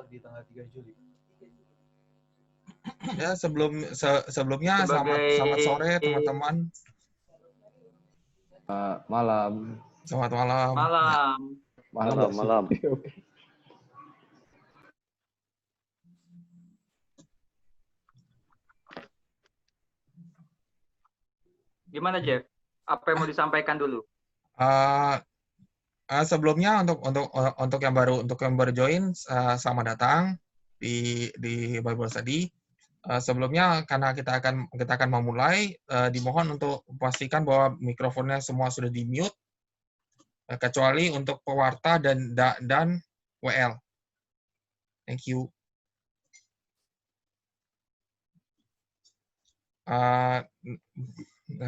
di tanggal 3 Juli. Ya, sebelumnya Sebagai selamat sore teman-teman. Malam. Selamat malam. malam. Malam. Gimana Jeff? Apa yang mau disampaikan dulu? Sebelumnya untuk yang baru join, selamat datang di Bible Study. Sebelumnya karena kita akan memulai, dimohon untuk pastikan bahwa mikrofonnya semua sudah di mute, kecuali untuk pewarta dan WL. Thank you.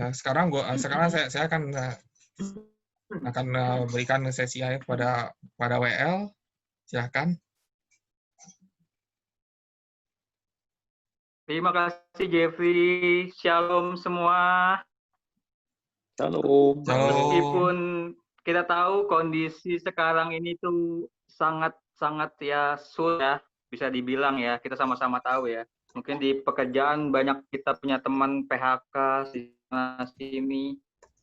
Sekarang saya akan berikan sesi kepada WL. Silakan. Terima kasih Jeffrey. Shalom semua. Shalom. Meskipun kita tahu kondisi sekarang ini tuh sangat ya sulit ya, bisa dibilang ya. Kita sama-sama tahu ya. Mungkin di pekerjaan banyak kita punya teman PHK sini.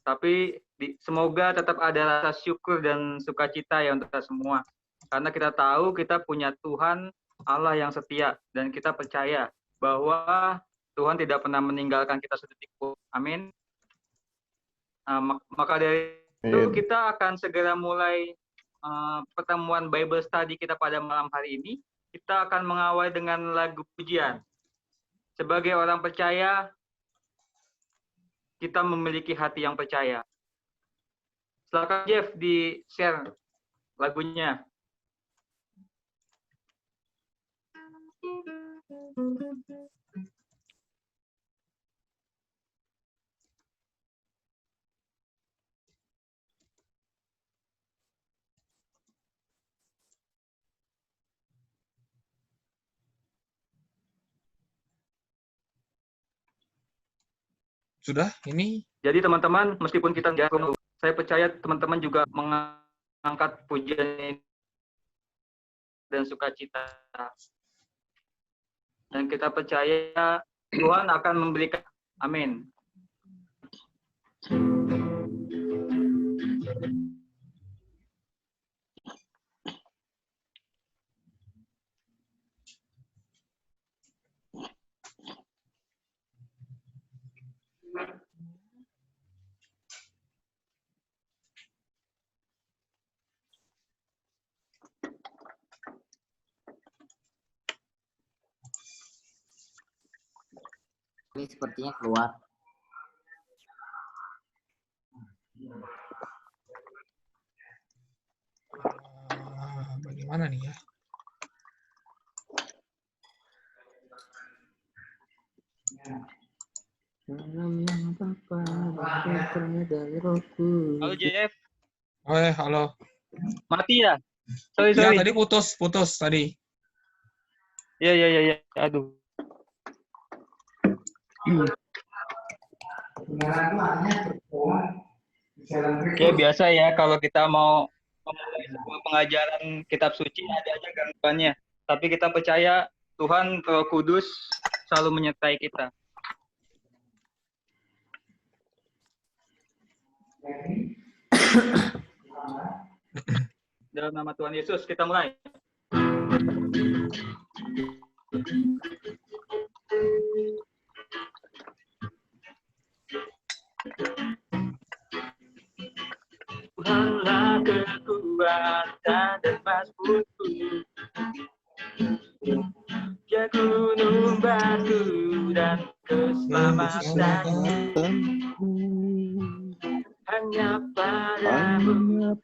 Tapi semoga tetap ada rasa syukur dan sukacita ya untuk kita semua. Karena kita tahu kita punya Tuhan Allah yang setia dan kita percaya bahwa Tuhan tidak pernah meninggalkan kita sedetik pun. Amin. Maka dari itu kita akan segera mulai pertemuan Bible Study kita pada malam hari ini. Kita akan mengawali dengan lagu pujian. Sebagai orang percaya, kita memiliki hati yang percaya. Silakan Jeff di-share lagunya. Sudah, ini. Jadi teman-teman, meskipun kita saya percaya teman-teman juga mengangkat pujian ini dan sukacita. Dan kita percaya Tuhan akan memberikan. Amin. Ini sepertinya keluar. Bagaimana nih ya? Halo Jeff. Halo. Mati ya? Sorry. Ya, tadi putus tadi. Iya. Aduh. Oke, biasa ya kalau kita mau memulai sebuah pengajaran kitab suci ada aja gangguannya. Tapi kita percaya Tuhan Roh Kudus selalu menyertai kita. Dalam nama Tuhan Yesus kita mulai. Tuhanlah kekuatan dan masmurku, ya gunung batu dan keselamatanku. Hanya padamu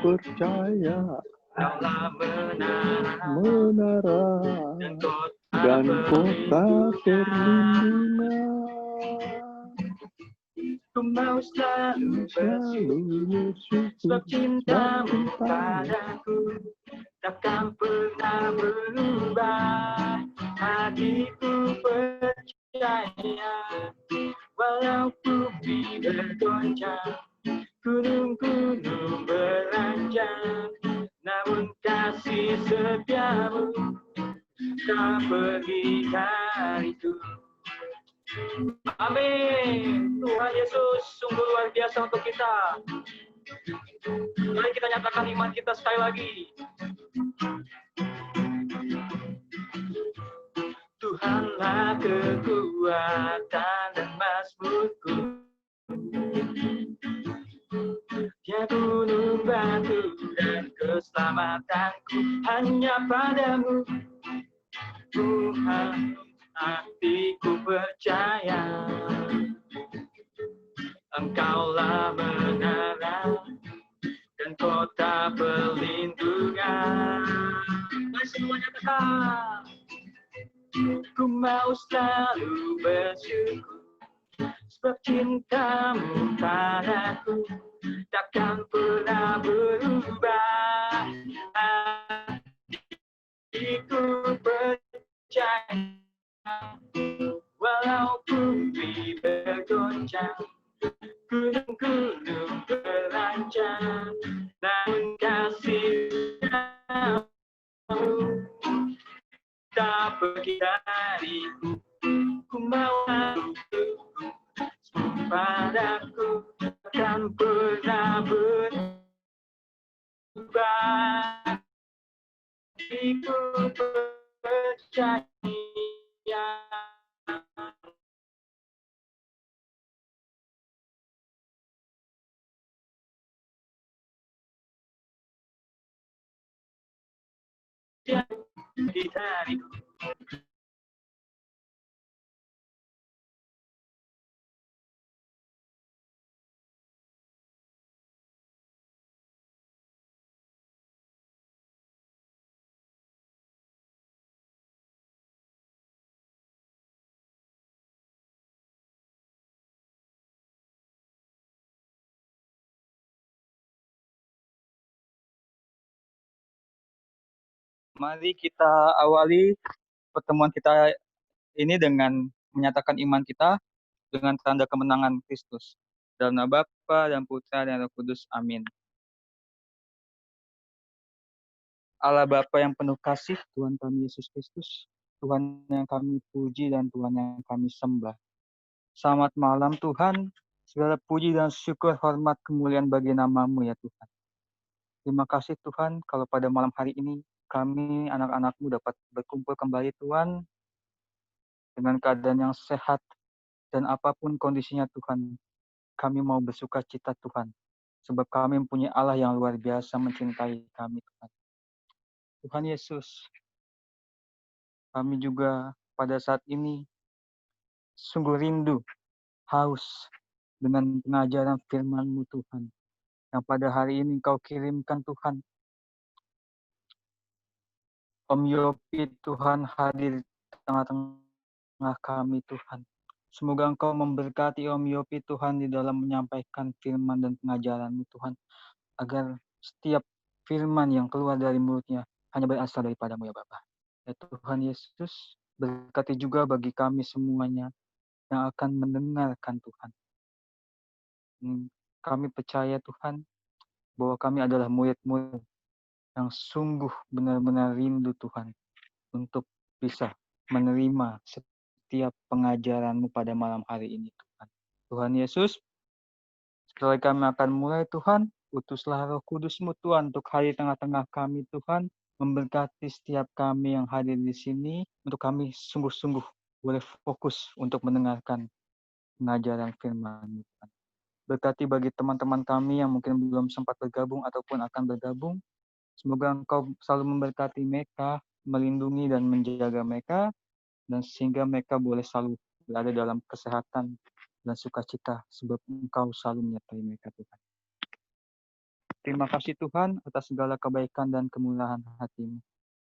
percaya, kaulah menara dan kota perlindungan. Ku mau selalu bersyukur sebab cintamu padaku takkan pernah berubah. Hatiku percaya walau bumi bergoncang, gunung-gunung beranjak, namun kasih setiamu tak pergi dariku. Amin. Tuhan Yesus sungguh luar biasa untuk kita. Mari kita nyatakan iman kita sekali lagi. Tuhanlah kekuatan dan mazmurku, ya gunung batu dan keselamatanku, hanya padamu Tuhan hatiku percaya. Engkaulah menara dan kota perlindungan. Mari semuanya katakan, ku mau selalu bersyukur, sebab cintamu padaku takkan pernah berubah. Hatiku percaya, walaupun bumi bergoncang, gunung-gunung berancang, namun kasih-Mu tak pergi dariku. Ku mau padaku takkan pernah berubah. Ku percaya. Dariku. Mari kita awali pertemuan kita ini dengan menyatakan iman kita dengan tanda kemenangan Kristus. Dalam nama Bapa dan Putra dan Roh Kudus. Amin. Allah Bapa yang penuh kasih, Tuhan kami Yesus Kristus, Tuhan yang kami puji dan Tuhan yang kami sembah. Selamat malam Tuhan, segala puji dan syukur, hormat, kemuliaan bagi nama-Mu ya Tuhan. Terima kasih Tuhan, kalau pada malam hari ini kami anak-anak-Mu dapat berkumpul kembali Tuhan, dengan keadaan yang sehat, dan apapun kondisinya Tuhan, kami mau bersuka cita Tuhan, sebab kami mempunyai Allah yang luar biasa mencintai kami Tuhan. Tuhan Yesus, kami juga pada saat ini sungguh rindu, haus dengan pengajaran firman-Mu Tuhan, yang pada hari ini Engkau kirimkan Tuhan. Om Yopi Tuhan hadir di tengah-tengah kami Tuhan. Semoga Engkau memberkati Om Yopi Tuhan di dalam menyampaikan firman dan pengajaran-Mu Tuhan, agar setiap firman yang keluar dari mulutnya hanya berasal daripada-Mu ya Bapa. Ya Tuhan Yesus, berkati juga bagi kami semuanya yang akan mendengarkan Tuhan. Kami percaya Tuhan bahwa kami adalah murid-murid yang sungguh benar-benar rindu Tuhan untuk bisa menerima setiap pengajaran-Mu pada malam hari ini Tuhan. Tuhan Yesus, setelah kami akan mulai Tuhan, utuslah Roh Kudus-Mu Tuhan untuk hadir tengah-tengah kami Tuhan, memberkati setiap kami yang hadir di sini, untuk kami sungguh-sungguh boleh fokus untuk mendengarkan pengajaran firman-Mu Tuhan. Berkati bagi teman-teman kami yang mungkin belum sempat bergabung ataupun akan bergabung. Semoga Engkau selalu memberkati mereka, melindungi dan menjaga mereka, dan sehingga mereka boleh selalu berada dalam kesehatan dan sukacita, sebab Engkau selalu menyertai mereka Tuhan. Terima kasih Tuhan atas segala kebaikan dan kemurahan hati-Mu.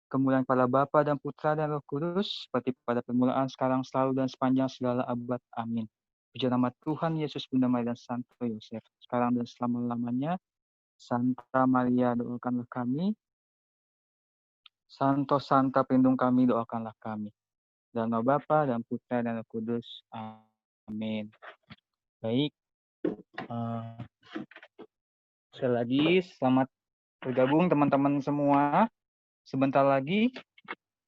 Kemuliaan pada Bapa dan Putra dan Roh Kudus, seperti pada permulaan, sekarang, selalu, dan sepanjang segala abad. Amin. Puji nama Tuhan Yesus, Bunda Maria dan Santo Yosef, sekarang dan selama-lamanya. Santa Maria, doakanlah kami. Santo Santa, pelindung kami, doakanlah kami. Dalam nama Bapa dan Putra dan Roh Kudus. Amin. Baik. Sekali lagi, selamat bergabung teman-teman semua. sebentar lagi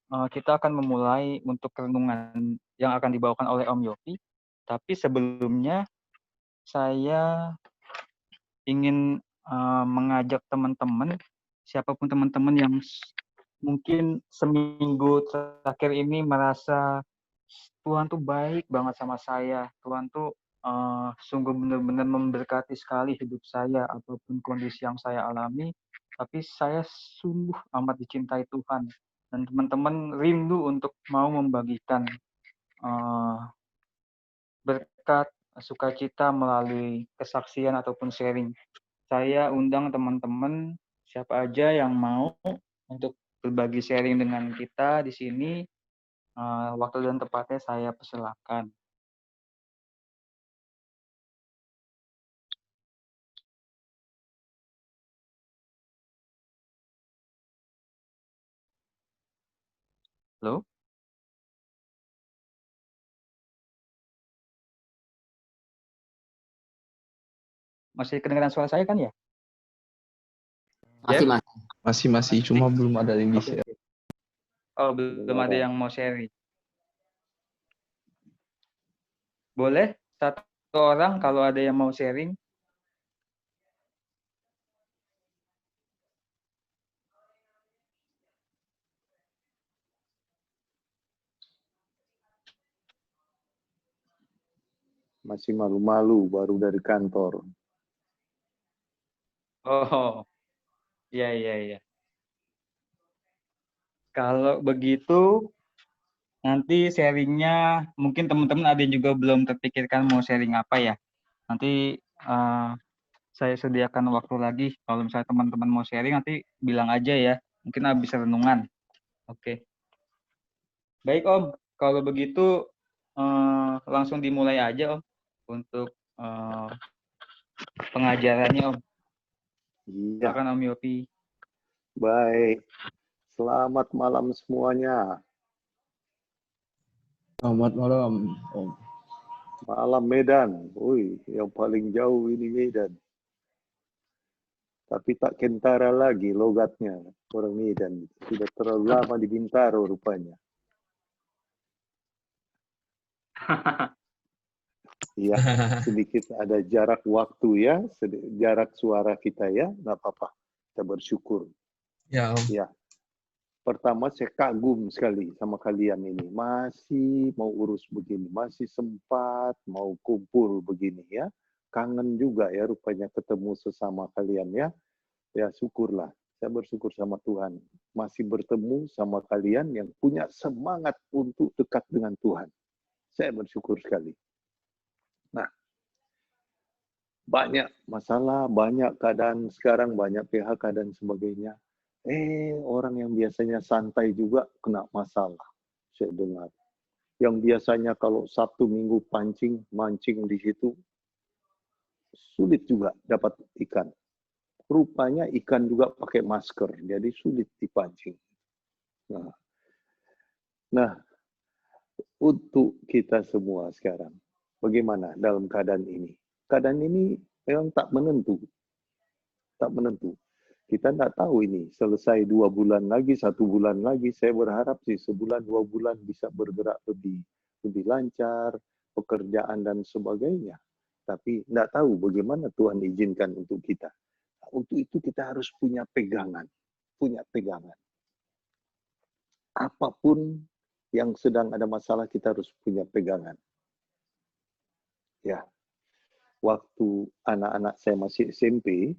kita akan memulai untuk renungan yang akan dibawakan oleh Om Yofi. Tapi sebelumnya saya ingin mengajak teman-teman, siapapun teman-teman yang mungkin seminggu terakhir ini merasa Tuhan tuh baik banget sama saya. Tuhan tuh sungguh benar-benar memberkati sekali hidup saya apapun kondisi yang saya alami. Tapi saya sungguh amat dicintai Tuhan. Dan teman-teman rindu untuk mau membagikan berkat sukacita melalui kesaksian ataupun sharing. Saya undang teman-teman siapa aja yang mau untuk berbagi sharing dengan kita di sini. Waktu dan tempatnya saya persilakan. Halo? Masih kedengaran suara saya kan ya? Masih, Jeff? Mas. Masih, cuma belum ada yang Oke. bisa. Oh, belum ada yang mau sharing. Boleh satu orang kalau ada yang mau sharing. Masih malu-malu baru dari kantor. Oh, iya. Kalau begitu, nanti sharingnya mungkin teman-teman ada yang juga belum terpikirkan mau sharing apa ya. Nanti saya sediakan waktu lagi. Kalau misalnya teman-teman mau sharing, nanti bilang aja ya. Mungkin habis renungan. Oke. Baik, Om. Kalau begitu, langsung dimulai aja, Om. Untuk pengajarannya, Om. Iya, Silakan, Om Yopi. baik. Selamat malam semuanya. Selamat malam, Om. Malam Medan. Wih, yang paling jauh ini Medan. Tapi tak kentara lagi logatnya orang Medan. Sudah terlalu lama di Bintaro rupanya. Iya, sedikit ada jarak waktu ya, jarak suara kita ya, nggak apa-apa. Kita bersyukur. Ya, Om. Ya. Pertama saya kagum sekali sama kalian ini. Masih mau urus begini, masih sempat mau kumpul begini ya. Kangen juga ya rupanya ketemu sesama kalian ya. Ya syukurlah. Saya bersyukur sama Tuhan. Masih bertemu sama kalian yang punya semangat untuk dekat dengan Tuhan. Saya bersyukur sekali. Nah, banyak masalah, banyak keadaan sekarang, banyak PHK dan sebagainya. Orang yang biasanya santai juga kena masalah. Saya dengar. Yang biasanya kalau Sabtu Minggu mancing di situ, sulit juga dapat ikan. Rupanya ikan juga pakai masker, jadi sulit dipancing. Nah, untuk kita semua sekarang, bagaimana dalam keadaan ini? Keadaan ini memang tak menentu. Tak menentu. Kita tidak tahu ini selesai 2 bulan lagi, 1 bulan lagi. Saya berharap sih sebulan 2 bulan bisa bergerak lebih lancar, pekerjaan dan sebagainya. Tapi tidak tahu bagaimana Tuhan izinkan untuk kita. Untuk itu kita harus punya pegangan, Apapun yang sedang ada masalah kita harus punya pegangan. Ya, waktu anak-anak saya masih SMP,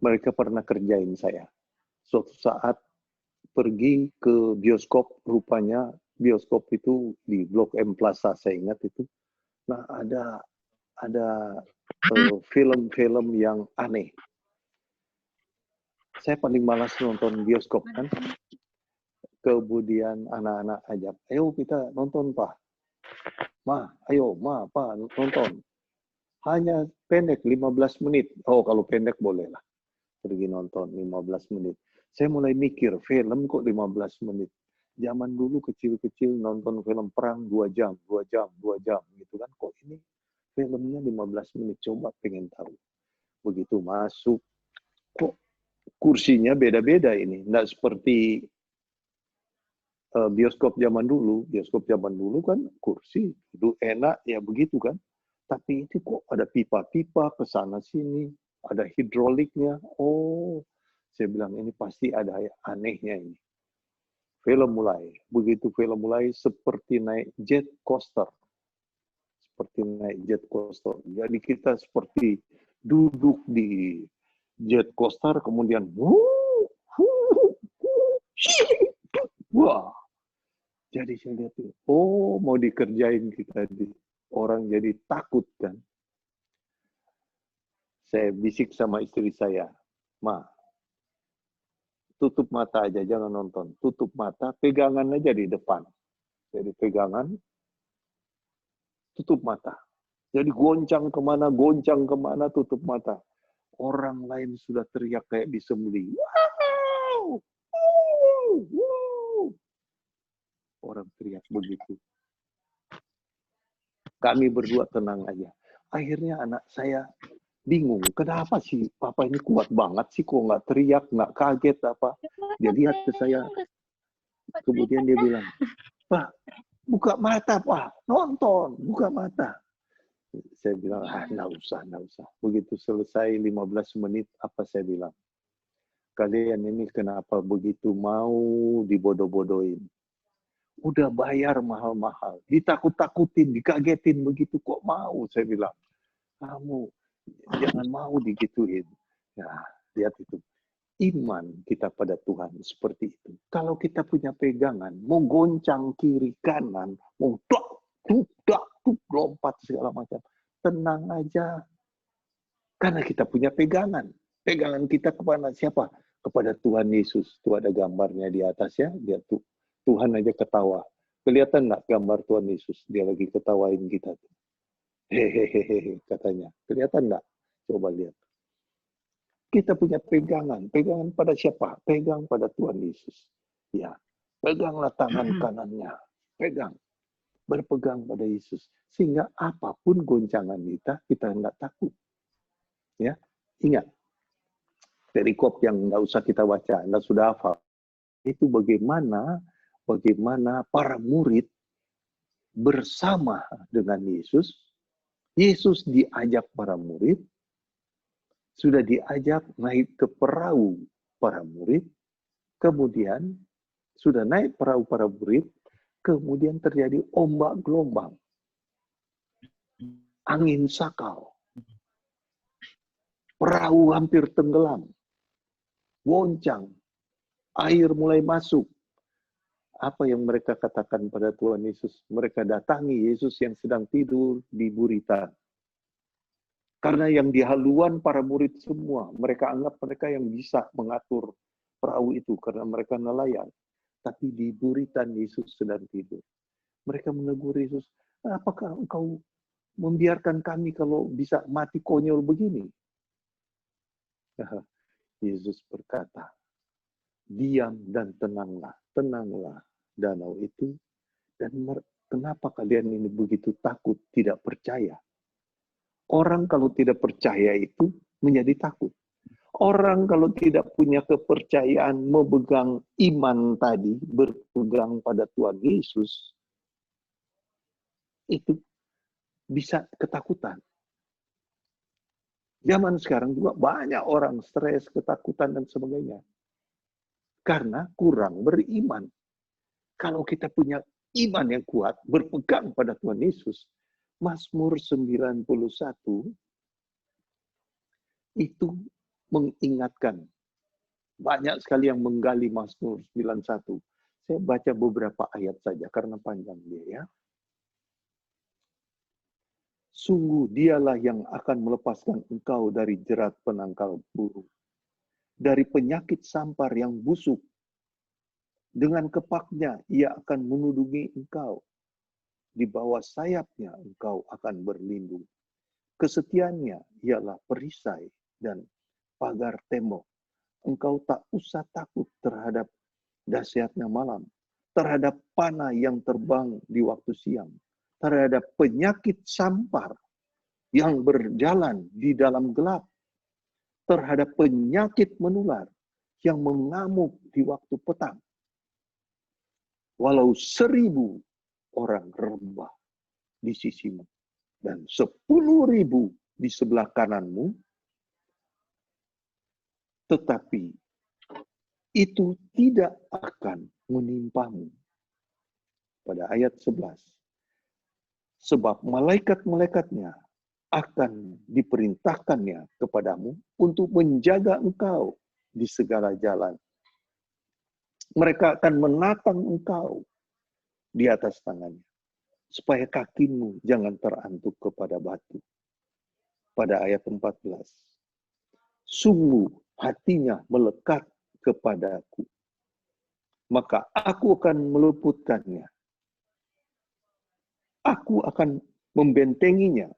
mereka pernah kerjain saya. Suatu saat pergi ke bioskop, rupanya bioskop itu di Blok M Plaza, saya ingat itu. Nah, ada film-film yang aneh. Saya paling malas nonton bioskop kan. Kemudian anak-anak ajak, ayo kita nonton Pak. Ayo Pak nonton. Hanya pendek 15 menit. Oh, kalau pendek boleh lah. Pergi nonton 15 menit. Saya mulai mikir, film kok 15 menit. Zaman dulu kecil-kecil nonton film perang 2 jam gitu kan. Kok ini filmnya 15 menit, coba pengen tahu. Begitu masuk, kok kursinya beda-beda ini. Nggak seperti bioskop zaman dulu kan kursi, duduk enak, ya begitu kan. Tapi itu kok ada pipa-pipa ke sana sini, ada hidroliknya. Oh, saya bilang ini pasti ada anehnya ini. Film mulai, begitu film mulai seperti naik jet coaster. Jadi kita seperti duduk di jet coaster, kemudian wah. Jadi saya lihat tuh, oh mau dikerjain kita orang jadi takut kan. Saya bisik sama istri saya, Ma, tutup mata aja, jangan nonton. Tutup mata, pegangan aja di depan. Jadi pegangan, tutup mata. Jadi goncang kemana, tutup mata. Orang lain sudah teriak kayak disembelih. Wow! Wow! Orang teriak begitu. Kami berdua tenang aja. Akhirnya anak saya bingung. Kenapa sih papa ini kuat banget sih? Kok nggak teriak, nggak kaget apa? Dia lihat ke saya. Kemudian dia bilang, Pak, buka mata, Pak. Nonton, buka mata. Saya bilang, nggak usah. Begitu selesai 15 menit, apa saya bilang? Kalian ini kenapa begitu mau dibodoh-bodohin? Udah bayar mahal-mahal, ditakut-takutin, dikagetin begitu, kok mau? Saya bilang, kamu jangan mau digituin. Nah, lihat itu. Iman kita pada Tuhan seperti itu. Kalau kita punya pegangan, mau goncang kiri kanan, mau lompat segala macam, tenang aja. Karena kita punya pegangan. Pegangan kita kepada siapa? Kepada Tuhan Yesus. Itu ada gambarnya di atas ya. Dia tuh Tuhan aja ketawa. Kelihatan nggak gambar Tuhan Yesus? Dia lagi ketawain kita. Hehehe katanya. Kelihatan nggak? Coba lihat. Kita punya pegangan. Pegangan pada siapa? Pegang pada Tuhan Yesus. Ya. Peganglah tangan kanannya. Pegang. Berpegang pada Yesus. Sehingga apapun goncangan kita nggak takut. Ya. Ingat. Perikop yang nggak usah kita baca. Anda sudah hafal. Itu bagaimana para murid bersama dengan Yesus. Yesus diajak para murid. Sudah diajak naik ke perahu para murid, kemudian sudah naik perahu para murid, kemudian terjadi ombak gelombang, angin sakal, perahu hampir tenggelam, goncang, air mulai masuk. Apa yang mereka katakan pada Tuhan Yesus? Mereka datangi Yesus yang sedang tidur di buritan. Karena yang di haluan para murid semua, mereka anggap mereka yang bisa mengatur perahu itu karena mereka nelayan. Tapi di buritan Yesus sedang tidur. Mereka menegur Yesus, apakah engkau membiarkan kami kalau bisa mati konyol begini? Yesus berkata, diam dan tenanglah, tenanglah danau itu. Dan kenapa kalian ini begitu takut, tidak percaya? Orang kalau tidak percaya itu menjadi takut. Orang kalau tidak punya kepercayaan memegang iman tadi, berpegang pada Tuhan Yesus, itu bisa ketakutan. Zaman sekarang juga banyak orang stres, ketakutan, dan sebagainya. Karena kurang beriman. Kalau kita punya iman yang kuat, berpegang pada Tuhan Yesus, Mazmur 91 itu mengingatkan. Banyak sekali yang menggali Mazmur 91. Saya baca beberapa ayat saja karena panjang dia ya. Sungguh dialah yang akan melepaskan engkau dari jerat penangkal burung, dari penyakit sampar yang busuk. Dengan kepaknya ia akan menudungi engkau. Di bawah sayapnya engkau akan berlindung. Kesetiaannya ialah perisai dan pagar tembok. Engkau tak usah takut terhadap dahsyatnya malam, terhadap panah yang terbang di waktu siang, terhadap penyakit sampar yang berjalan di dalam gelap, terhadap penyakit menular yang mengamuk di waktu petang. walau 1000 orang rebah di sisimu, dan 10.000 di sebelah kananmu, tetapi itu tidak akan menimpamu. Pada ayat 11. Sebab malaikat-malaikatnya akan diperintahkannya kepadamu untuk menjaga engkau di segala jalan. Mereka akan menatang engkau di atas tangannya, supaya kakimu jangan terantuk kepada batu. Pada ayat 14. Sungguh hatinya melekat kepadaku, maka aku akan meluputkannya. Aku akan membentenginya,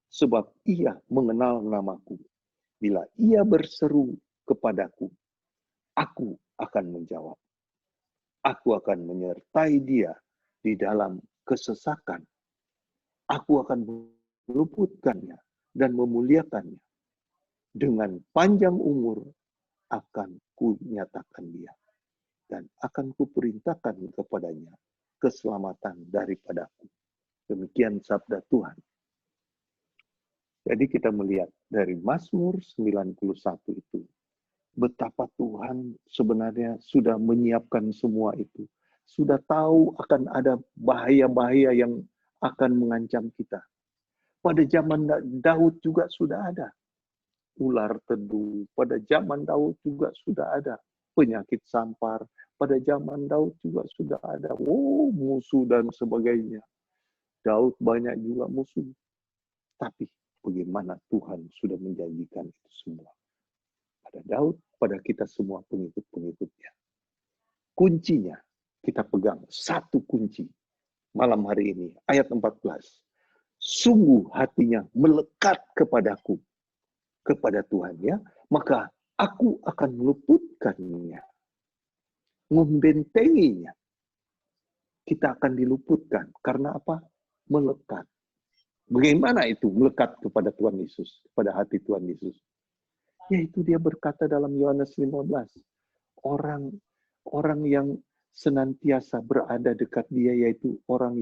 sebab ia mengenal namaku. Bila ia berseru kepadaku, aku akan menjawab. Aku akan menyertai dia di dalam kesesakan. Aku akan meluputkannya dan memuliakannya. Dengan panjang umur akan kunyatakan dia. Dan akan kuperintahkan kepadanya keselamatan daripadaku. Demikian sabda Tuhan. Jadi kita melihat dari Mazmur 91 itu, betapa Tuhan sebenarnya sudah menyiapkan semua itu. Sudah tahu akan ada bahaya-bahaya yang akan mengancam kita. Pada zaman Daud juga sudah ada ular teduh. Pada zaman Daud juga sudah ada penyakit sampar. Pada zaman Daud juga sudah ada musuh dan sebagainya. Daud banyak juga musuh. Tapi bagaimana Tuhan sudah menjanjikan itu semua. Pada Daud, pada kita semua pengikut-pengikutnya. Kuncinya, kita pegang satu kunci malam hari ini. Ayat 14. Sungguh hatinya melekat kepadaku, kepada Tuhan ya, maka aku akan meluputkannya. Membentenginya. Kita akan diluputkan. Karena apa? Melekat. Bagaimana itu melekat kepada Tuhan Yesus, kepada hati Tuhan Yesus? Yaitu dia berkata dalam Yohanes 15, orang yang senantiasa berada dekat dia, yaitu orang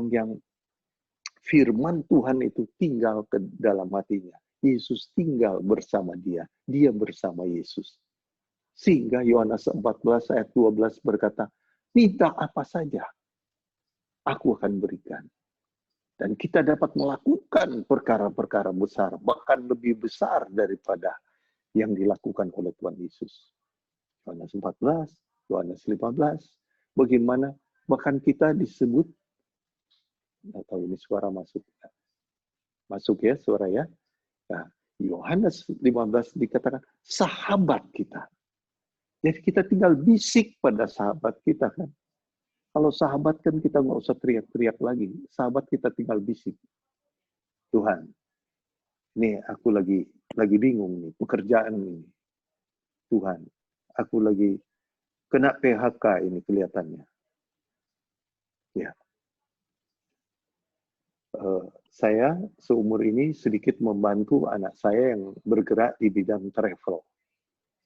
yang firman Tuhan itu tinggal ke dalam hatinya. Yesus tinggal bersama dia bersama Yesus. Sehingga Yohanes 14 ayat 12 berkata, minta apa saja, aku akan berikan. Dan kita dapat melakukan perkara-perkara besar, bahkan lebih besar daripada yang dilakukan oleh Tuhan Yesus. Yohanes 14, Yohanes 15, bagaimana bahkan kita disebut, nggak tahu ini suara masuk. Masuk ya suara ya. Nah, Yohanes 15 dikatakan sahabat kita. Jadi kita tinggal bisik pada sahabat kita kan. Kalau sahabat kan kita nggak usah teriak-teriak lagi. Sahabat kita tinggal bisik. Tuhan, nih aku lagi bingung nih, pekerjaan ini. Tuhan, aku lagi kena PHK ini kelihatannya. Ya. Saya seumur ini sedikit membantu anak saya yang bergerak di bidang travel.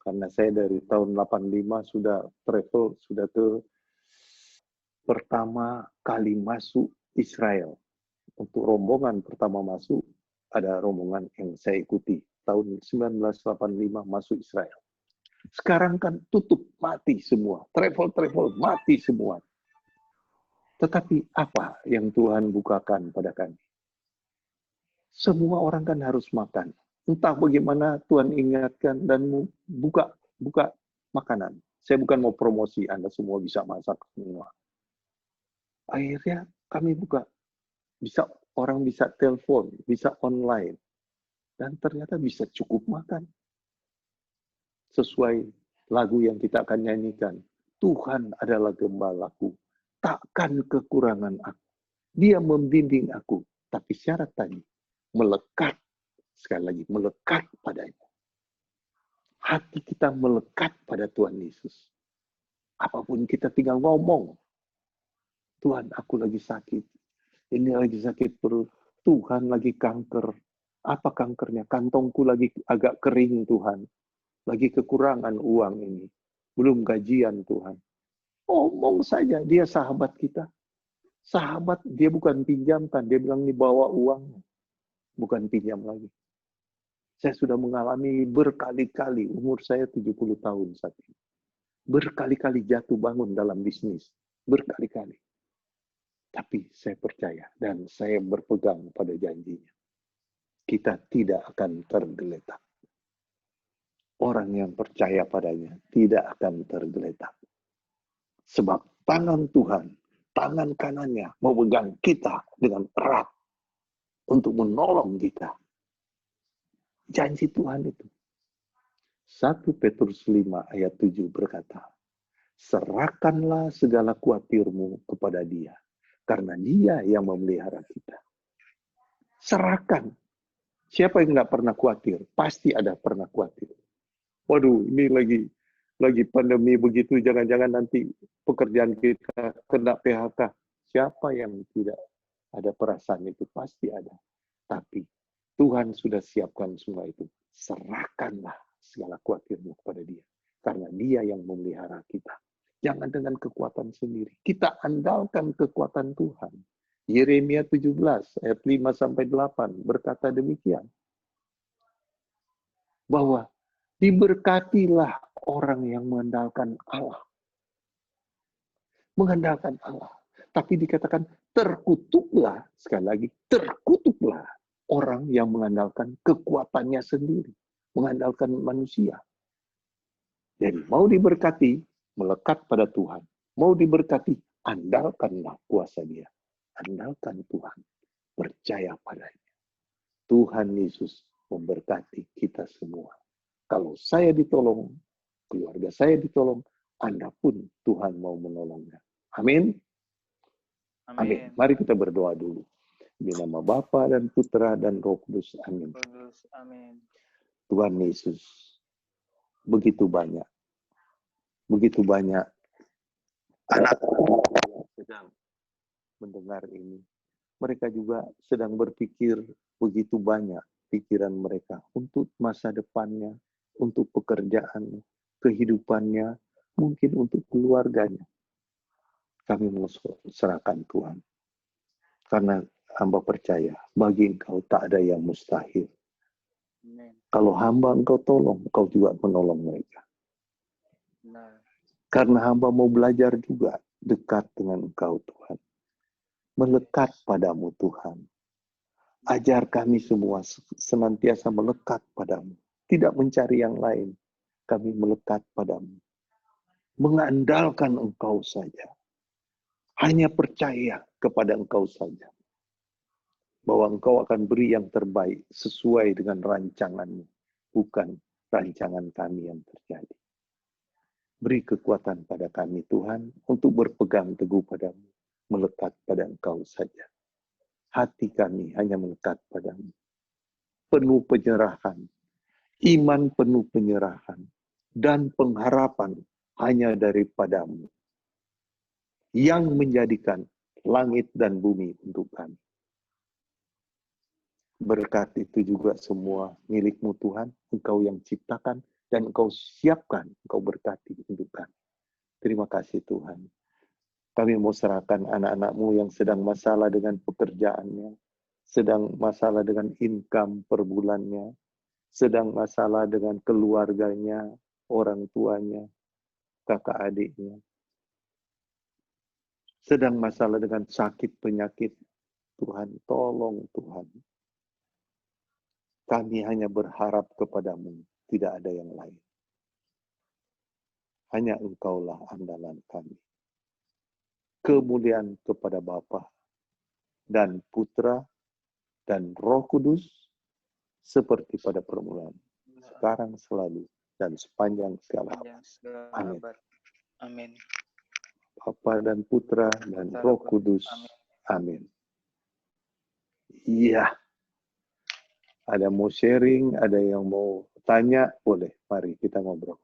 Karena saya dari tahun 85 sudah travel, sudah ke pertama kali masuk Israel. Untuk rombongan pertama masuk, ada rombongan yang saya ikuti. Tahun 1985 masuk Israel. Sekarang kan tutup, mati semua. Travel mati semua. Tetapi apa yang Tuhan bukakan pada kami? Semua orang kan harus makan. Entah bagaimana Tuhan ingatkan dan buka makanan. Saya bukan mau promosi, Anda semua bisa masak semua. Akhirnya kami buka. Orang bisa telepon, bisa online. Dan ternyata bisa cukup makan. Sesuai lagu yang kita akan nyanyikan. Tuhan adalah gembalaku. Takkan kekurangan aku. Dia membimbing aku. Tapi syarat tadi, melekat. Sekali lagi, melekat padanya. Hati kita melekat pada Tuhan Yesus. Apapun kita tinggal ngomong. Tuhan, aku lagi sakit. Ini lagi sakit perut. Tuhan, lagi kanker. Apa kankernya? Kantongku lagi agak kering, Tuhan. Lagi kekurangan uang ini. Belum gajian, Tuhan. Omong saja, dia sahabat kita. Sahabat, dia bukan pinjamkan. Dia bilang, ini bawa uang. Bukan pinjam lagi. Saya sudah mengalami berkali-kali, umur saya 70 tahun saat ini. Berkali-kali jatuh bangun dalam bisnis. Berkali-kali. Tapi saya percaya dan saya berpegang pada janjinya. Kita tidak akan tergeletak. Orang yang percaya padanya tidak akan tergeletak. Sebab tangan Tuhan, tangan kanannya memegang kita dengan erat untuk menolong kita. Janji Tuhan itu. 1 Petrus 5 ayat 7 berkata, serahkanlah segala khawatirmu kepada Dia, karena Dia yang memelihara kita. Serahkan. Siapa yang nggak pernah khawatir? Pasti ada pernah khawatir. Waduh, ini lagi pandemi begitu, jangan-jangan nanti pekerjaan kita kena PHK. Siapa yang tidak ada perasaan itu? Pasti ada. Tapi Tuhan sudah siapkan semua itu. Serahkanlah segala khawatirmu kepada Dia. Karena Dia yang memelihara kita. Jangan dengan kekuatan sendiri. Kita andalkan kekuatan Tuhan. Yeremia 17 ayat 5-8 berkata demikian. Bahwa diberkatilah orang yang mengandalkan Allah. Mengandalkan Allah. Tapi dikatakan terkutuklah, sekali lagi, terkutuklah orang yang mengandalkan kekuatannya sendiri. Mengandalkan manusia. Jadi mau diberkati, melekat pada Tuhan. Mau diberkati, andalkanlah kuasa Dia. Andalkan Tuhan. Percaya padanya. Tuhan Yesus memberkati kita semua. Kalau saya ditolong, keluarga saya ditolong, Anda pun Tuhan mau menolongnya. Amin. Amin. Mari kita berdoa dulu. Di nama Bapa dan Putra dan Roh Kudus. Amin. Amin. Tuhan Yesus, begitu banyak anak yang sedang mendengar ini. Mereka juga sedang berpikir begitu banyak pikiran mereka untuk masa depannya, untuk pekerjaannya, kehidupannya, mungkin untuk keluarganya. Kami serahkan Tuhan. Karena hamba percaya, bagi Engkau tak ada yang mustahil. Amen. Kalau hamba Engkau tolong, Engkau juga menolong mereka. Nah. Karena hamba mau belajar juga dekat dengan Engkau Tuhan. Melekat padamu Tuhan. Ajar kami semua senantiasa melekat padamu. Tidak mencari yang lain. Kami melekat padamu. Mengandalkan Engkau saja. Hanya percaya kepada Engkau saja. Bahwa Engkau akan beri yang terbaik sesuai dengan rancangan-Mu. Bukan rancangan kami yang terjadi. Beri kekuatan pada kami Tuhan untuk berpegang teguh padamu. Melekat pada Engkau saja. Hati kami hanya melekat padamu. Penuh penyerahan. Iman penuh penyerahan. Dan pengharapan hanya daripadamu. Yang menjadikan langit dan bumi untuk kami. Berkat itu juga semua milik-Mu Tuhan. Engkau yang ciptakan dan Engkau siapkan. Engkau berkati untuk kami. Terima kasih Tuhan. Kami mau serahkan anak-anak-Mu yang sedang masalah dengan pekerjaannya. Sedang masalah dengan income per bulannya. Sedang masalah dengan keluarganya, orang tuanya, kakak adiknya. Sedang masalah dengan sakit penyakit. Tuhan, tolong Tuhan. Kami hanya berharap kepadamu. Tidak ada yang lain. Hanya Engkaulah andalan kami. Kemuliaan kepada Bapa dan Putra dan Roh Kudus seperti pada permulaan, sekarang, selalu, dan sepanjang segala abad. Amin. Amin. Bapa dan Putra dan Roh Kudus. Amin. Iya. Ada mau sharing, ada yang mau tanya, boleh. Mari kita ngobrol.